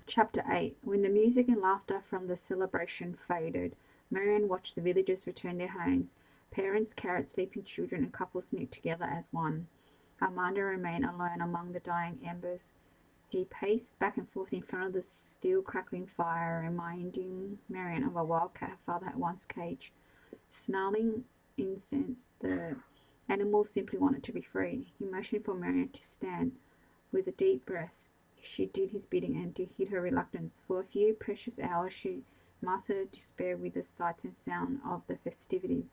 Chapter 8. When the music and laughter from the celebration faded, Marianne watched the villagers return their homes. Parents carried sleeping children and couples knit together as one. Armando remained alone among the dying embers. He paced back and forth in front of the still crackling fire, reminding Marianne of a wildcat her father had once caged. Snarling incensed, the animal simply wanted to be free. He motioned for Marianne to stand. With a deep breath, she did his bidding and to hid her reluctance. For a few precious hours she mastered her despair with the sights and sound of the festivities.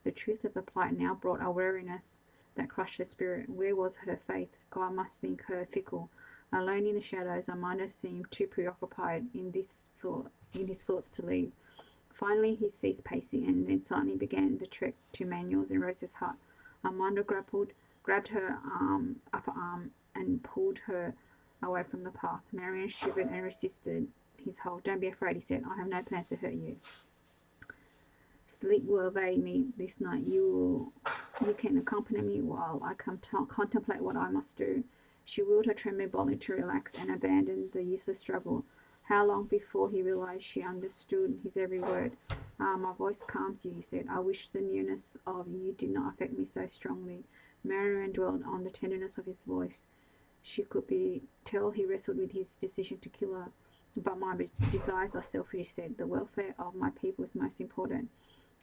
The truth of her plight now brought a weariness that crushed her spirit. Where was her faith? God must think her fickle. Alone in the shadows, Armando seemed too preoccupied in his thoughts to leave. Finally he ceased pacing, and then silently began the trek to Manuel's and Rose's hut. Armando grabbed her upper arm and pulled her away from the path. Marianne shivered and resisted his hold. "Don't be afraid," he said. "I have no plans to hurt you. Sleep will evade me this night. You can accompany me while I contemplate what I must do." She willed her trembling body to relax and abandon the useless struggle. How long before he realized she understood his every word? "Ah, my voice calms you," he said. "I wish the nearness of you did not affect me so strongly." Marianne dwelled on the tenderness of his voice. She could tell he wrestled with his decision to kill her. "But my desires are selfish," he said. "The welfare of my people is most important."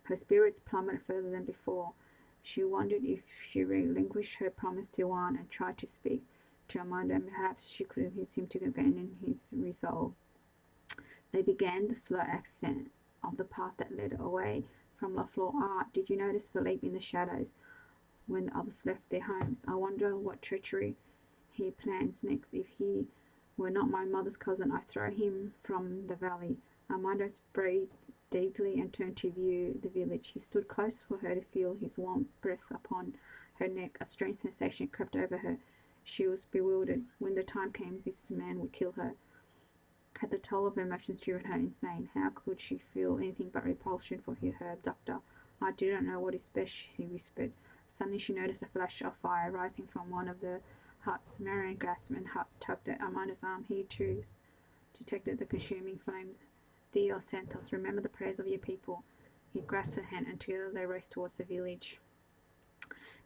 Her spirits plummeted further than before. She wondered if she relinquished her promise to Juan and tried to speak to Armando, and perhaps she could convince him to abandon his resolve. They began the slow ascent of the path that led away from La Flor. "Ah, did you notice Philippe in the shadows when the others left their homes? I wonder what treachery he plans next. If he were not my mother's cousin, I'd throw him from the valley." Armando breathed deeply and turned to view the village. He stood close for her to feel his warm breath upon her neck. A strange sensation crept over her. She was bewildered. When the time came, this man would kill her. Had the toll of her emotions driven her insane? How could she feel anything but repulsion for her abductor? "I do not know what is best," she whispered. Suddenly she noticed a flash of fire rising from one of the huts. Marianne gasped and tugged at Armando's arm. He too detected the consuming flame. "Dios Santos, remember the prayers of your people." He grasped her hand, and together they raced towards the village.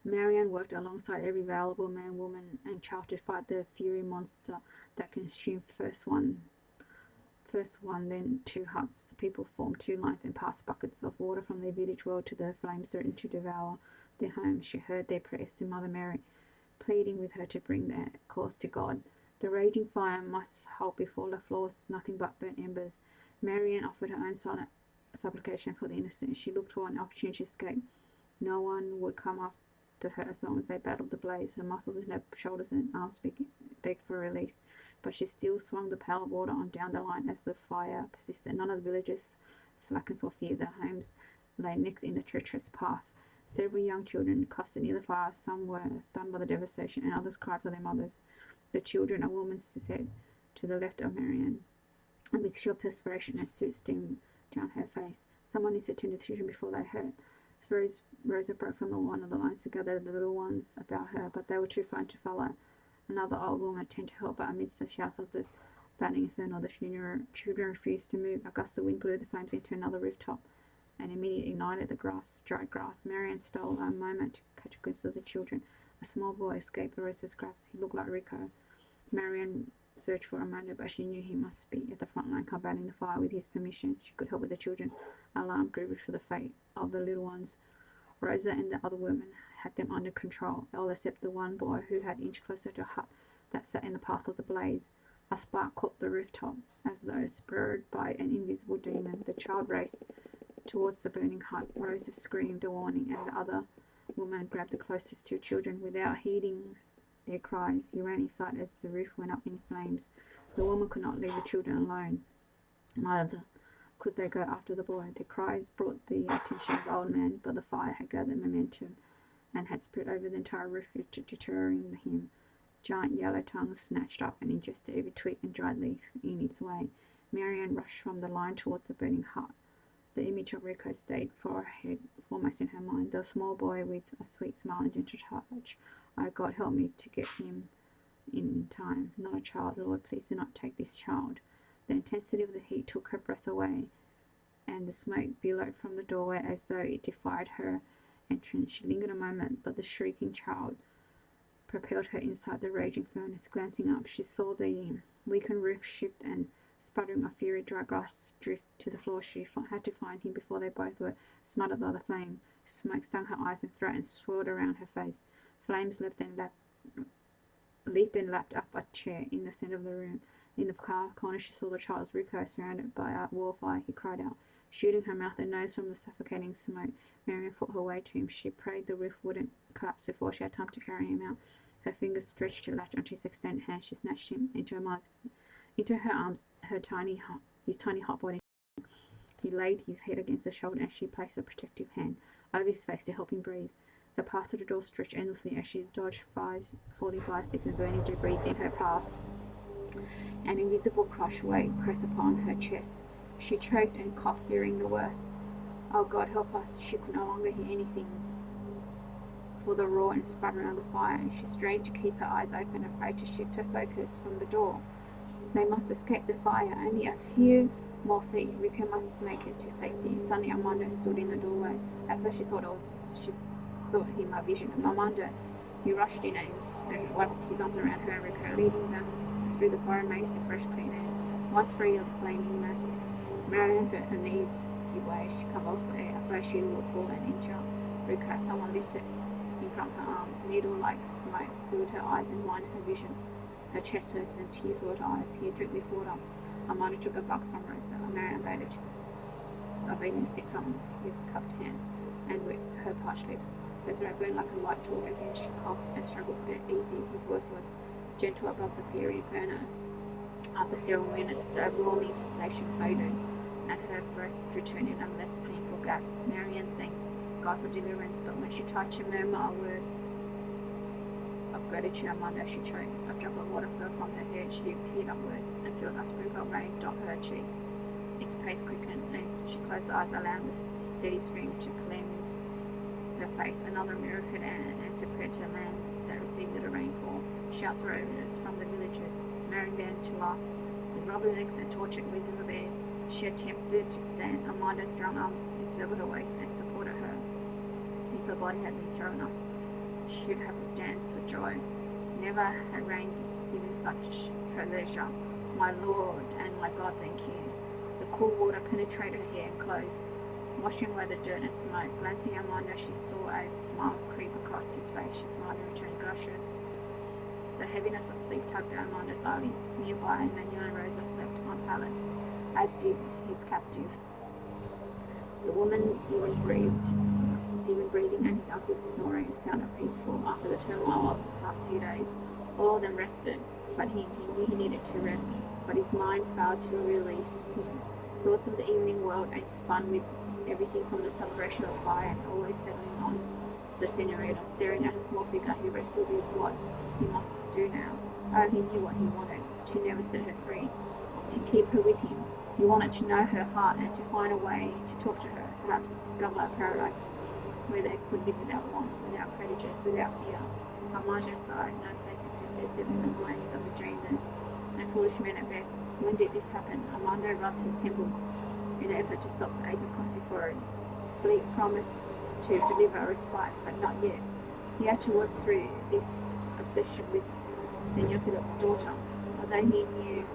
Marianne worked alongside every valuable man, woman, and child to fight the fiery monster that consumed first one, then two huts. The people formed two lines and passed buckets of water from their village well to the flames threatened to devour their homes. She heard their prayers to Mother Mary, pleading with her to bring their cause to God. The raging fire must halt before the floors nothing but burnt embers. Marianne offered her own silent supplication for the innocent. She looked for an opportunity to escape. No one would come after her as long as they battled the blaze. Her muscles in her shoulders and arms begged for release, but she still swung the pail of water on down the line as the fire persisted. None of the villagers slackened for fear. Their homes lay next in the treacherous path. Several young children clustered near the fire. Some were stunned by the devastation, and others cried for their mothers. The children, a woman said, to the left of Marianne. A mixture of perspiration and soot steamed down her face. "Someone needs to tend to the children before they hurt." Rosa broke from one of the lines to gather the little ones about her, but they were too frightened to follow. Another old woman attempted to help, but amidst the shouts of the battling inferno, the children refused to move. A gust of wind blew the flames into another rooftop and immediately ignited the dry grass. Marianne stole a moment to catch a glimpse of the children. A small boy escaped Rosa's grasp. He looked like Rico. Marianne searched for Armando, but she knew he must be at the front line combating the fire. With his permission, she could help with the children. Alarm grew for the fate of the little ones. Rosa and the other women had them under control, all except the one boy who had inched closer to a hut that sat in the path of the blaze. A spark caught the rooftop, as though spurred by an invisible demon. The child raced towards the burning hut. Rosa screamed a warning, and the other woman grabbed the closest two children. Without heeding their cries, he ran inside as the roof went up in flames. The woman could not leave the children alone. Neither could they go after the boy. Their cries brought the attention of the old man, but the fire had gathered momentum and had spread over the entire roof, deterring him. Giant yellow tongues snatched up and ingested every twig and dried leaf in its way. Marianne rushed from the line towards the burning hut. The image of Rico stayed foremost in her mind, the small boy with a sweet smile and gentle touch. "Oh, God, help me to get him in time. Not a child, Lord, please do not take this child." The intensity of the heat took her breath away, and the smoke billowed from the doorway as though it defied her entrance. She lingered a moment, but the shrieking child propelled her inside the raging furnace. Glancing up, she saw the weakened roof shift and sputtering of fury dry grass drift to the floor. She had to find him before they both were smothered by the flame. Smoke stung her eyes and throat and swirled around her face. Flames leaped and lapped up a chair in the centre of the room. In the car corner she saw the child's Rico surrounded by a war fire. He cried out, shooting her mouth and nose from the suffocating smoke. Marian fought her way to him. She prayed the roof wouldn't collapse before she had time to carry him out. Her fingers stretched to latch onto his extended hand. She snatched him into her arms, his tiny hot body. He laid his head against her shoulder and she placed a protective hand over his face to help him breathe. The path to the door stretched endlessly as she dodged falling fire sticks and burning debris in her path. An invisible crushed weight pressed upon her chest. She choked and coughed, fearing the worst. Oh God, help us! She could no longer hear anything for the roar and sputtering of the fire. She strained to keep her eyes open, afraid to shift her focus from the door. They must escape the fire. Only a few more feet. Rico must make it to safety. Suddenly Armando stood in the doorway. At first she thought him a vision of Armando. He rushed in and wrapped his arms around her and Rico, leading them through the fire and made a fresh clean air. Once free of the flaming mass, Marian felt her knees give way. She convulsed air, afraid she would fall and injure Rico. Someone lifted him from her arms. Needle-like smoke filled her eyes and blinded her vision. Her chest hurts and tears welled her eyes. Here, drink this water. Armando took a bucket from Rosa. Marian obeyed a sip from his cupped hands and with her parched lips. Her throat burned like a light torch. Again she coughed and struggled to get easy. His voice was gentle above the fiery inferno. After several minutes, the overwhelming sensation faded, and her breath returned in a less painful gasp. Marian thanked God for deliverance, but when she tried to murmur a word of gratitude, Armando, she choked. A drop of water fell from her head. She peered upwards and felt a sprinkle of rain dot her cheeks. Its pace quickened, and she closed her eyes, allowing the steady stream to cleanse her face. Another mirror could answer prayer to land that received the rainfall. Shouts rose from the villagers. Marian began to laugh. With rubber legs and tortured whizzes of air, she attempted to stand. Armando's strong arms encircled her waist and supported her. If her body had been strong enough, she should have danced for joy. Never had rain given such pleasure. My Lord and my God, thank you. The cool water penetrated her hair and clothes, washing away the dirt and smoke. Glancing at Armando, she saw a smile creep across his face. She smiled and returned gracious. The heaviness of sleep tugged at Armando's eyelids. Nearby, Manuel and Rosa slept on pallets, as did his captive. The woman even breathing and his uncle's snoring sounded peaceful after the turmoil of the past few days. All of them rested, but he knew he needed to rest, but his mind failed to release him. Thoughts of the evening world and spun with everything from the celebration of fire and always settling on the senorita, staring at a small figure. He wrestled with what he must do now. Oh, he knew what he wanted, to never set her free, to keep her with him. He wanted to know her heart and to find a way to talk to her, perhaps discover a paradise where they could live without want, without prejudice, without fear. Armando sighed. No place existed except in the minds of the dreamers and foolish men at best. When did this happen? Armando rubbed his temples in an effort to stop the aching across his forehead. Sleep promised to deliver a respite, but not yet. He had to work through this obsession with Senor Philip's daughter. Although he knew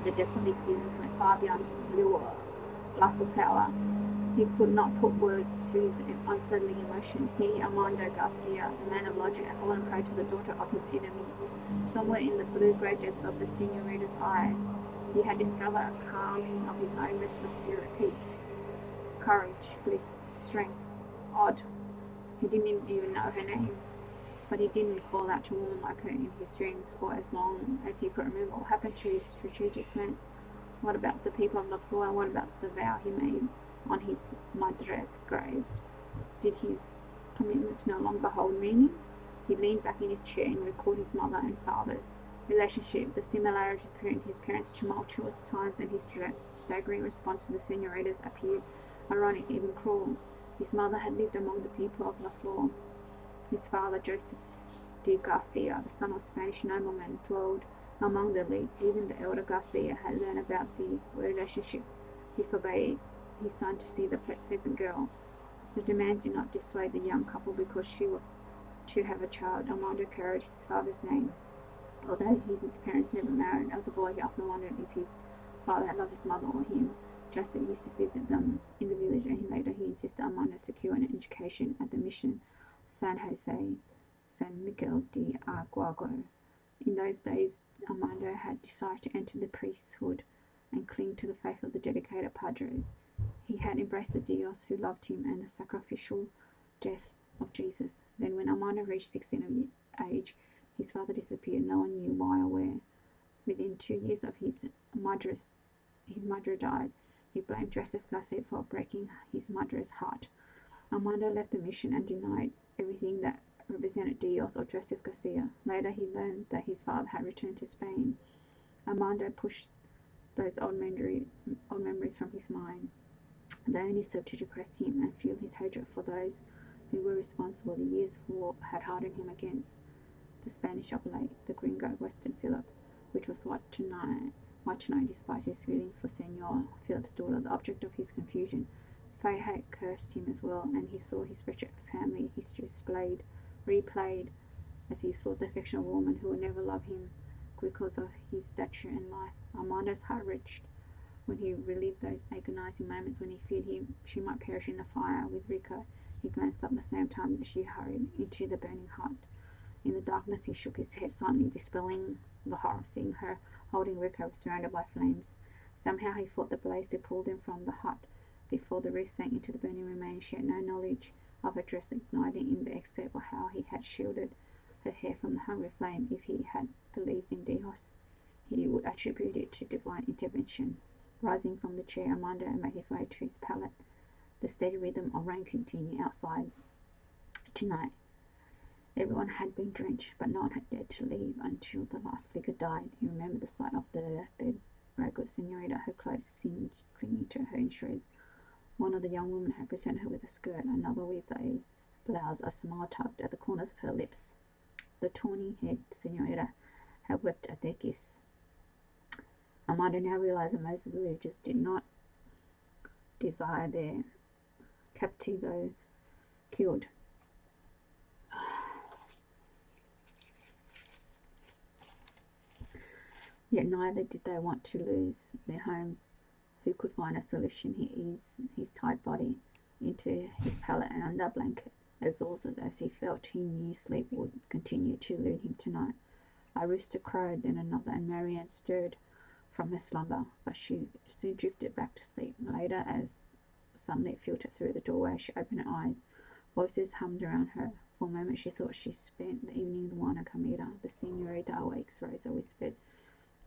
the depths of his feelings went far beyond lure, lust for power, he could not put words to his unsettling emotion. He, Armando Garcia, a man of logic, had fallen prey to the daughter of his enemy. Somewhere in the blue-grey depths of the senorita's eyes, he had discovered a calming of his own restless spirit, peace, courage, bliss, strength. Odd. He didn't even know her name, but he didn't call out to a woman like her in his dreams for as long as he could remember. What happened to his strategic plans? What about the people of La Flor, and what about the vow he made on his madre's grave? Did his commitments no longer hold meaning? He leaned back in his chair and recalled his mother and father's relationship, the similarities between his parents' tumultuous times and his staggering response to the senorita's appeared ironic, even cruel. His mother had lived among the people of La Flor. His father, Joseph de Garcia, the son of a Spanish nobleman, dwelled Among the elite, even the elder Garcia had learned about the relationship. He forbade his son to see the peasant girl. The demand did not dissuade the young couple because she was to have a child. Armando carried his father's name. Although his parents never married, as a boy he often wondered if his father had loved his mother or him. Joseph used to visit them in the village, and later he insisted Armando secure an education at the mission San Miguel de Aguago. In those days, Armando had decided to enter the priesthood and cling to the faith of the dedicated padres. He had embraced the Dios who loved him and the sacrificial death of Jesus. Then, when Armando reached 16 of age, his father disappeared. No one knew why or where. Within 2 years of his mother died. He blamed Joseph Garcia for breaking his mother's heart. Armando left the mission and denied everything that represented Dios or Joseph Garcia. Later, he learned that his father had returned to Spain. Armando pushed those old memories from his mind. They only served to depress him and fuel his hatred for those who were responsible. The years of war had hardened him against the Spanish oblate, the gringo Western Phillips, which was why tonight, despite his feelings for Senor Phillips' daughter, the object of his confusion. Fate had cursed him as well, and he saw his wretched family history replayed as he sought the affection of a woman who would never love him because of his stature and life. Armando's heart wrenched when he relived those agonizing moments when he feared she might perish in the fire with Rico. He glanced up at the same time that she hurried into the burning hut. In the darkness, he shook his head, silently dispelling the horror of seeing her holding Rico surrounded by flames. Somehow he fought the blaze to pull them from the hut before the roof sank into the burning remains. She had no knowledge of her dress igniting in the escape or how he had shielded her hair from the hungry flame. If he had believed in Dios, he would attribute it to divine intervention. Rising from the chair, Armando made his way to his pallet. The steady rhythm of rain continued outside. Tonight, everyone had been drenched, but no one had dared to leave until the last flicker died. He remembered the sight of the bedraggled senorita, her clothes singed, clinging to her in shreds. One of the young women had presented her with a skirt, another with a blouse, a smile tugged at the corners of her lips. The tawny-haired senorita had wept at their gifts. Armando now realized that most villagers did not desire their captivo killed. Yet neither did they want to lose their homes. Who could find a solution? He eased his tight body into his pallet and under a blanket. Exhausted as he felt, he knew sleep would continue to elude him tonight. A rooster crowed, then another, and Marianne stirred from her slumber, but she soon drifted back to sleep. Later, as sunlight filtered through the doorway, she opened her eyes. Voices hummed around her. For a moment she thought she spent the evening in the Juana Comida. The senorita awakes, Rosa whispered.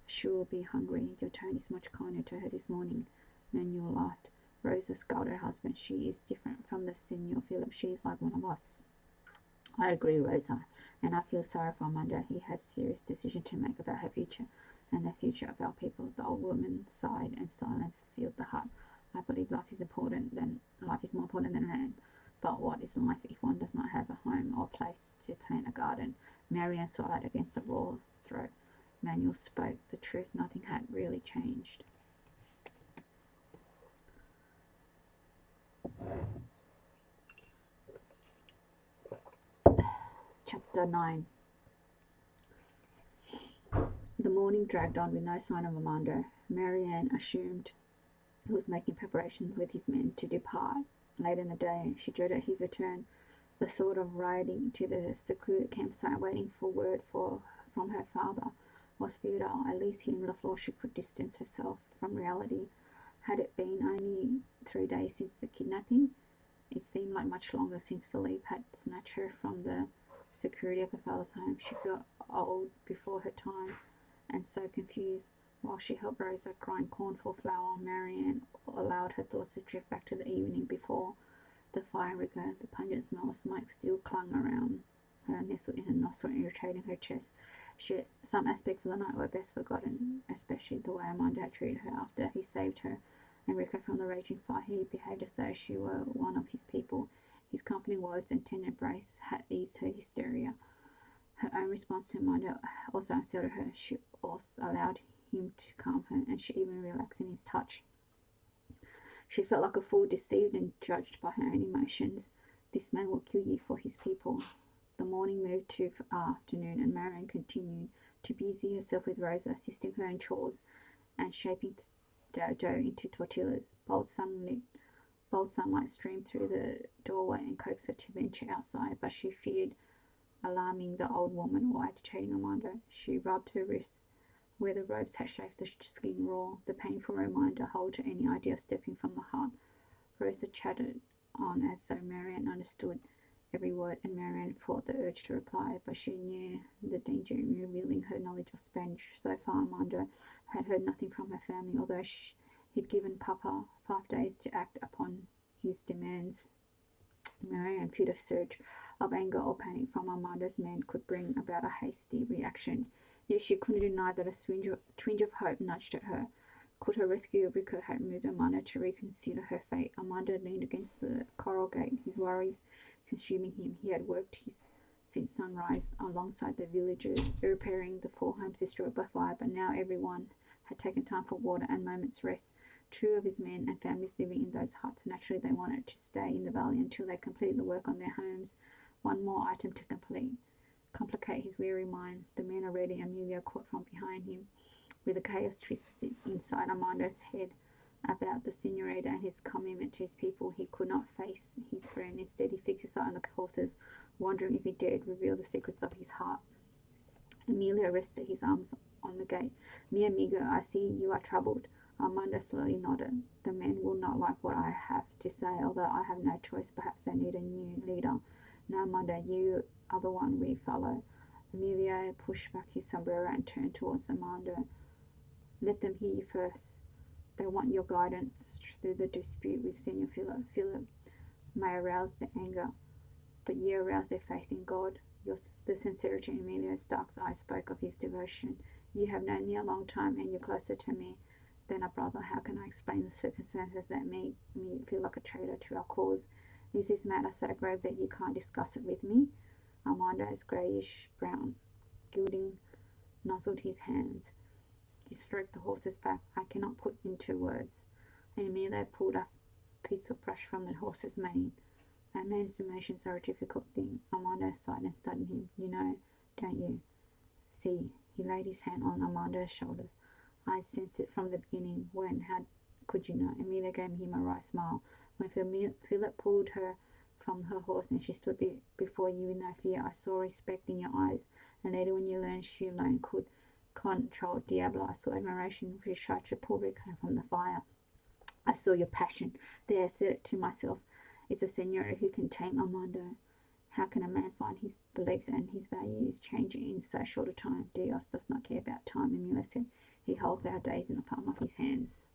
She will be hungry. Your tone is much kinder to her this morning. Manuel laughed. Rosa scolded her husband. She is different from the Senor Philip. She is like one of us. I agree, Rosa, and I feel sorry for Amanda. He has a serious decision to make about her future and the future of our people. The old woman sighed, and silence filled the hut. I believe life is more important than land. But what is life if one does not have a home or place to plant a garden? Marianne swallowed against a raw throat. Manuel spoke the truth. Nothing had really changed. Chapter 9. The morning dragged on with no sign of Armando. Marianne assumed he was making preparations with his men to depart. Late in the day, she dreaded his return. The thought of riding to the secluded campsite, waiting for word from her father, was futile. At least here in LaFleur she could distance herself from reality. Had it been only 3 days since the kidnapping? It seemed like much longer since Philippe had snatched her from the security of her father's home. She felt old before her time and so confused. While she helped Rosa grind corn for flour, Marianne allowed her thoughts to drift back to the evening before the fire rigor. The pungent smell of smoke still clung around her, nestled in her nostril, irritating her chest. Some aspects of the night were best forgotten, especially the way Armando had treated her after he saved her and Rico from the raging fire. He behaved as though she were one of his people. His comforting words and tender embrace had eased her hysteria. Her own response to Amanda also unsettled her. She also allowed him to calm her, and she even relaxed in his touch. She felt like a fool, deceived and judged by her own emotions. This man will kill you for his people. The morning moved to afternoon, and Marianne continued to busy herself with Rosa, assisting her in chores and shaping dough into tortillas. Bold sunlight streamed through the doorway and coaxed her to venture outside, but she feared alarming the old woman or agitating Amanda. She rubbed her wrists where the ropes had shaved the skin raw. The painful reminder held her any idea of stepping from the hut. Rosa chatted on as though Marianne understood every word, and Marianne fought the urge to reply, but she knew the danger in revealing her knowledge of Spanish. So far, Amanda had heard nothing from her family, although he'd given Papa 5 days to act upon his demands. Marianne feared a surge of anger or panic from Amanda's men could bring about a hasty reaction. Yet she couldn't deny that a twinge of hope nudged at her. Could her rescue of Rico have moved Amanda to reconsider her fate? Amanda leaned against the coral gate, his worries consuming him. He had worked since sunrise alongside the villagers, repairing the 4 homes destroyed by fire, but now everyone had taken time for water and moment's rest. 2 of his men and families living in those huts, naturally they wanted to stay in the valley until they completed the work on their homes. One more item to complicate his weary mind. The men are ready. Amelia caught from behind him, with the chaos twisted inside Amanda's head about the senorita and his commitment to his people. He could not face his friend. Instead, he fixed his eye on the horses, wondering if he dared reveal the secrets of his heart. Amelia rested his arms on the gate. Mi amigo, I see you are troubled. Amanda slowly nodded. The men will not like what I have to say, although I have no choice. Perhaps they need a new leader. No, Amanda, you are the one we follow. Amelia pushed back his sombrero and turned towards Amanda. Let them hear you first. They want your guidance through the dispute with Senor Philip. Philip may arouse their anger, but you arouse their faith in God. The sincerity in Emilio's dark eyes spoke of his devotion. You have known me a long time, and you're closer to me than a brother. How can I explain the circumstances that make me feel like a traitor to our cause? Is this matter so grave that you can't discuss it with me? Armando's greyish brown gilding nuzzled his hands. He stroked the horse's back. I cannot put into words. Amelia pulled a piece of brush from the horse's mane. A man's emotions are a difficult thing. Armando sighed and studied him. You know, don't you? See. He laid his hand on Armando's shoulders. I sensed it from the beginning. When? How could you know? Amelia gave him a wry smile. When Philip pulled her from her horse and she stood before you with no fear, I saw respect in your eyes. And later when you learned she alone could control Diablo, I saw admiration when she tried to pull Rico from the fire. I saw your passion. There, I said it to myself. It's a senora who can tame Armando. How can a man find his beliefs and his values changing in so short a time? Dios does not care about time, Amelia said. He holds our days in the palm of his hands.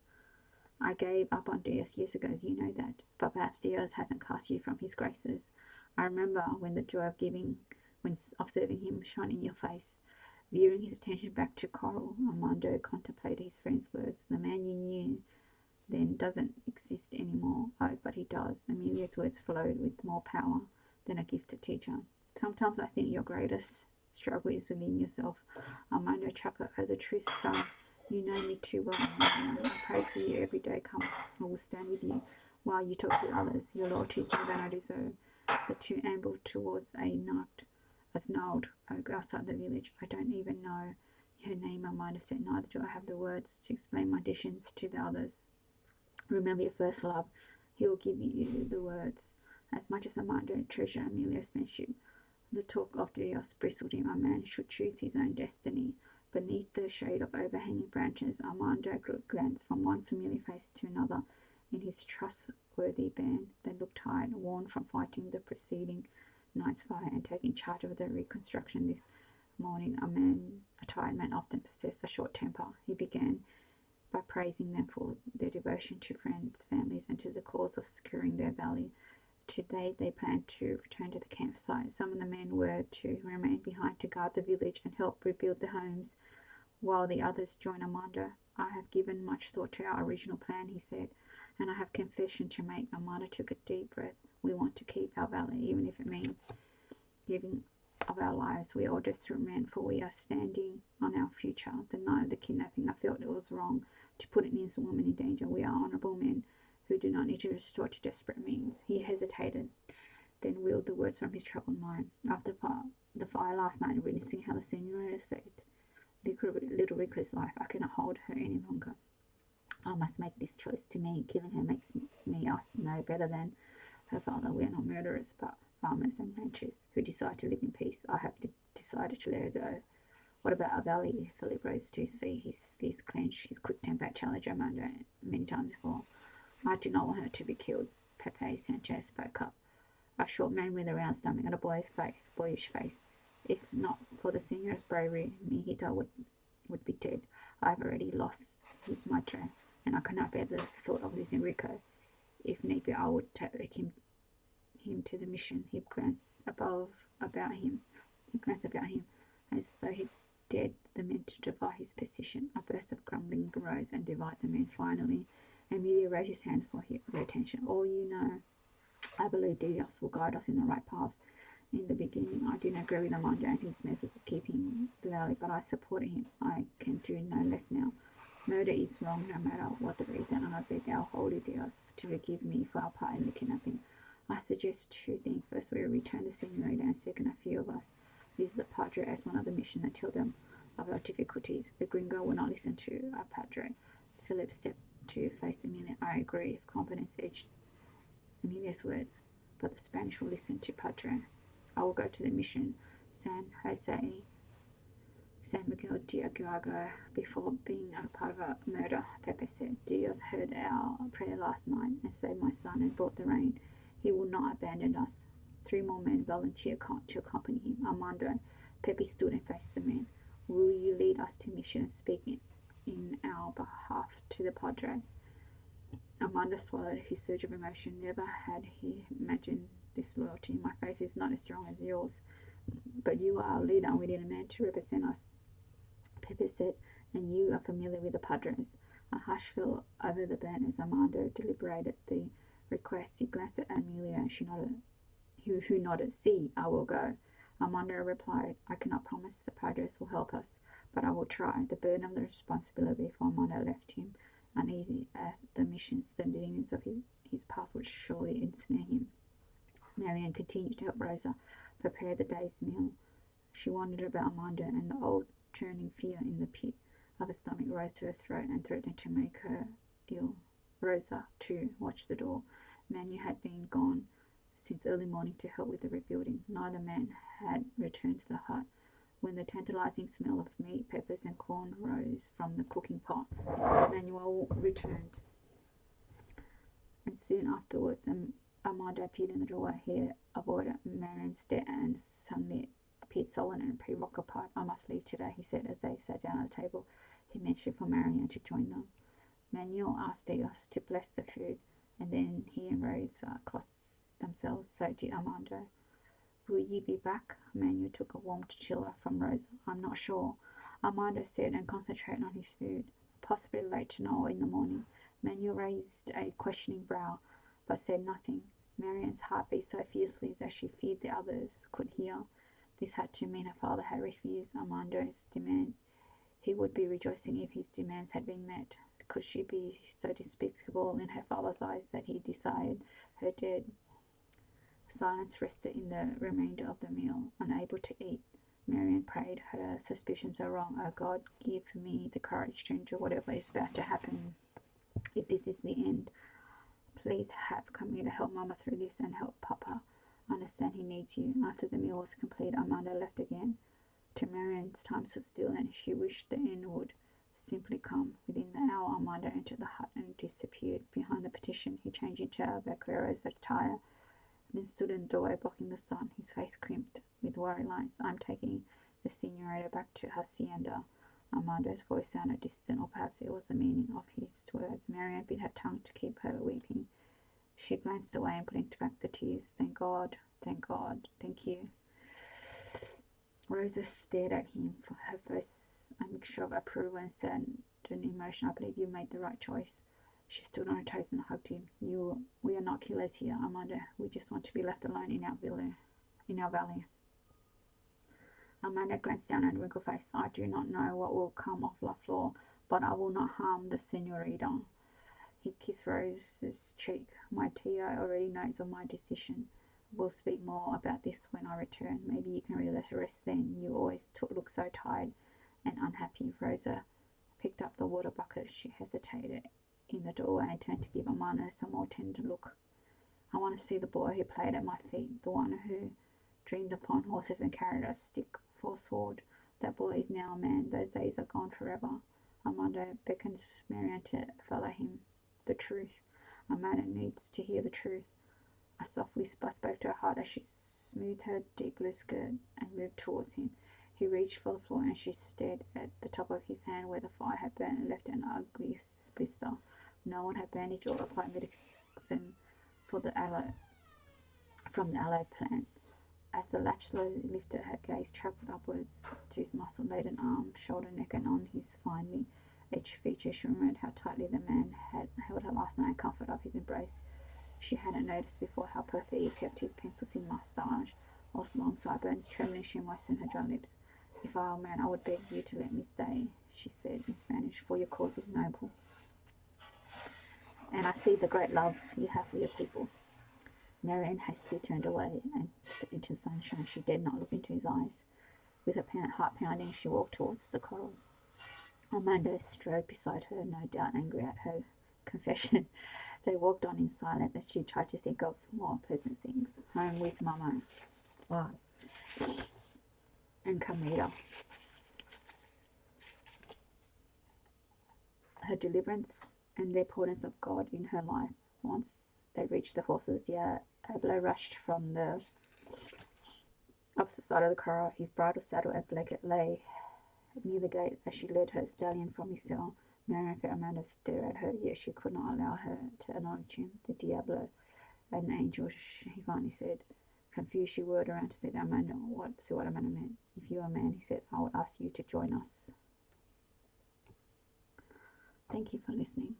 I gave up on Dios years ago, you know that, but perhaps Dios hasn't cast you from his graces. I remember when the joy of serving him shone in your face. Veering his attention back to Coral, Armando contemplated his friend's words. The man you knew then doesn't exist anymore. Oh, but he does. Amelia's words flowed with more power than a gifted teacher. Sometimes I think your greatest struggle is within yourself. Armando chuckled. Oh, the truth stung. You know me too well, Amelia. I pray for you every day. Come, I will stand with you while you talk to others. Your loyalty is more than I deserve. The two ambled towards a gnarled oak outside the village. I don't even know her name, Armando said. Neither do I have the words to explain my additions to the others. Remember your first love. He will give you the words. As much as Armando treasured Amelia's friendship, the talk of Dios bristled him. A man should choose his own destiny. Beneath the shade of overhanging branches, Armando glanced from one familiar face to another in his trustworthy band. They looked tired, worn from fighting the preceding night's fire and taking charge of the reconstruction this morning. A tired man often possessed a short temper. He began by praising them for their devotion to friends, families, and to the cause of securing their valley. Today they planned to return to the campsite. Some of the men were to remain behind to guard the village and help rebuild the homes, while the others joined Armando. I have given much thought to our original plan, he said, and I have confession to make. Armando took a deep breath. We want to keep our valley, even if it means giving of our lives. We all desperate men, for we are standing on our future. The night of the kidnapping, I felt it was wrong to put an innocent woman in danger. We are honourable men who do not need to resort to desperate means. He hesitated, then wheeled the words from his troubled mind. After the fire last night, and witnessing how the Senorita saved little Rico's life, I cannot hold her any longer. I must make this choice. To me, killing her makes us no better than her father. We are not murderers, but farmers and ranchers who decide to live in peace. I have decided to let her go. What about our valley? Philip rose to his feet, his fist clenched, his quick temper challenged Armando many times before. I do not want her to be killed. Pepe Sanchez spoke up, a short man with a round stomach and a boyish face. If not for the senor's bravery, mi hijita would be dead. I have already lost his madre, and I cannot bear the thought of losing Rico. If need be, I would take him to the mission. He glanced about him, as though he dared the men to divide his position. A burst of grumbling arose and divided the men. Finally, Emilio raised his hands for their attention. All you know, I believe Dios will guide us in the right paths. In the beginning, I did not agree with Armando and his methods of keeping the valley, but I supported him. I can do no less now. Murder is wrong no matter what the reason, and I beg our holy Dios to forgive me for our part in the kidnapping. I suggest two things. First, we return the senorita, and second, a few of us use the padre as one of the mission and tell them of our difficulties. The gringo will not listen to our padre. Philip stepped to face Emilia. I agree, if confidence edged Emilia's words, but the Spanish will listen to padre. I will go to the mission San Miguel de Aguago before being a part of a murder, Pepe said. Dios heard our prayer last night and saved my son and brought the rain. He will not abandon us. 3 more men volunteered to accompany him. Armando, Pepe stood and faced the men. Will you lead us to mission and speak in our behalf to the padre? Armando swallowed his surge of emotion. Never had he imagined this loyalty. My faith is not as strong as yours, but you are our leader and we need a man to represent us, Pepe said, and you are familiar with the padres. A hush fell over the band as Armando deliberated the request. He glanced at Amelia and who nodded. See, I will go. Armando replied, I cannot promise the padres will help us, but I will try. The burden of the responsibility for Armando left him uneasy as the missions, the demons of his past would surely ensnare him. Marianne continued to help Rosa prepare the day's meal. She wondered about Armando, and the old churning fear in the pit of her stomach rose to her throat and threatened to make her ill. Rosa, too, watched the door. Manu had been gone since early morning to help with the rebuilding. Neither man had returned to the hut. When the tantalizing smell of meat, peppers, and corn rose from the cooking pot, Manuel returned, and soon afterwards Armando appeared in the doorway. He avoided Marianne's stare and suddenly appeared sullen and preoccupied. I must leave today, he said as they sat down at the table. He mentioned for Marianne to join them. Manuel asked Dios to bless the food, and then he and Rosa crossed themselves. So did Armando. Will you be back? Manuel took a warm chiller from Rosa. I'm not sure, Armando said, and concentrated on his food. Possibly late tonight or in the morning. Manuel raised a questioning brow, but said nothing. Marianne's heart beat so fiercely that she feared the others could hear. This had to mean her father had refused Armando's demands. He would be rejoicing if his demands had been met. Could she be so despicable in her father's eyes that he desired her dead? Silence rested in the remainder of the meal. Unable to eat, Marianne prayed. Her suspicions were wrong. Oh God, give me the courage to endure whatever is about to happen. If this is the end, please have come here to help Mama through this and help Papa understand he needs you. After the meal was complete, Armando left again. To Marianne's time stood still, and she wished the end would simply come. Within the hour, Armando entered the hut and disappeared behind the partition. He changed into a vaquero's attire, then stood in the doorway blocking the sun, his face crimped with worry lines. I'm taking the senorita back to hacienda. Armando's voice sounded distant, or perhaps it was the meaning of his words. Marianne bit her tongue to keep her weeping. She glanced away and blinked back the tears. Thank God, thank you. Rosa stared at him, for her face a mixture of approval and saddened emotion. I believe you made the right choice. She stood on her toes and hugged him. We are not killers here, Armando. We just want to be left alone in our valley. Amanda glanced down at wrinkled face. I do not know what will come off the floor, but I will not harm the senorita. He kissed Rose's cheek. My tia already knows of my decision. We'll speak more about this when I return. Maybe you can really let her rest then. You always look so tired and unhappy. Rosa picked up the water bucket. She hesitated in the doorway and turned to give Amanda a more tender look. I want to see the boy who played at my feet, the one who dreamed upon horses and carried a stick for a sword. That boy is now a man. Those days are gone forever. Amanda beckoned Marianne to follow him. The truth. Amanda needs to hear the truth. A soft whisper spoke to her heart as she smoothed her deep blue skirt and moved towards him. He reached for the floor and she stared at the top of his hand where the fire had burnt and left an ugly blister. No one had bandaged or applied medicine for the from the aloe plant. As the latch slowly lifted, her gaze travelled upwards to his muscle-laden arm, shoulder, neck, and on his finely etched features. She remembered how tightly the man had held her last night in comfort of his embrace. She hadn't noticed before how perfectly he kept his pencil-thin moustache, whilst long sideburns tremblingly moistened her dry lips. If I were a man, I would beg you to let me stay, she said in Spanish, for your cause is noble, and I see the great love you have for your people. Marianne hastily turned away and stepped into the sunshine. She dared not look into his eyes. With her heart pounding, she walked towards the coral. Amanda strode beside her, no doubt angry at her confession. They walked on in silence as she tried to think of more pleasant things. Home with Mama and Carmita. Her deliverance and the importance of God in her life. Once they reached the horses, Diablo rushed from the opposite side of the corral. His bridle, saddle, and blanket lay near the gate as she led her stallion from his cell. Marianne felt Amanda stare at her, yet she could not allow her to acknowledge him. The Diablo, an angel, he finally said. Confused, she whirled around to see what Amanda meant. If you were a man, he said, I would ask you to join us. Thank you for listening.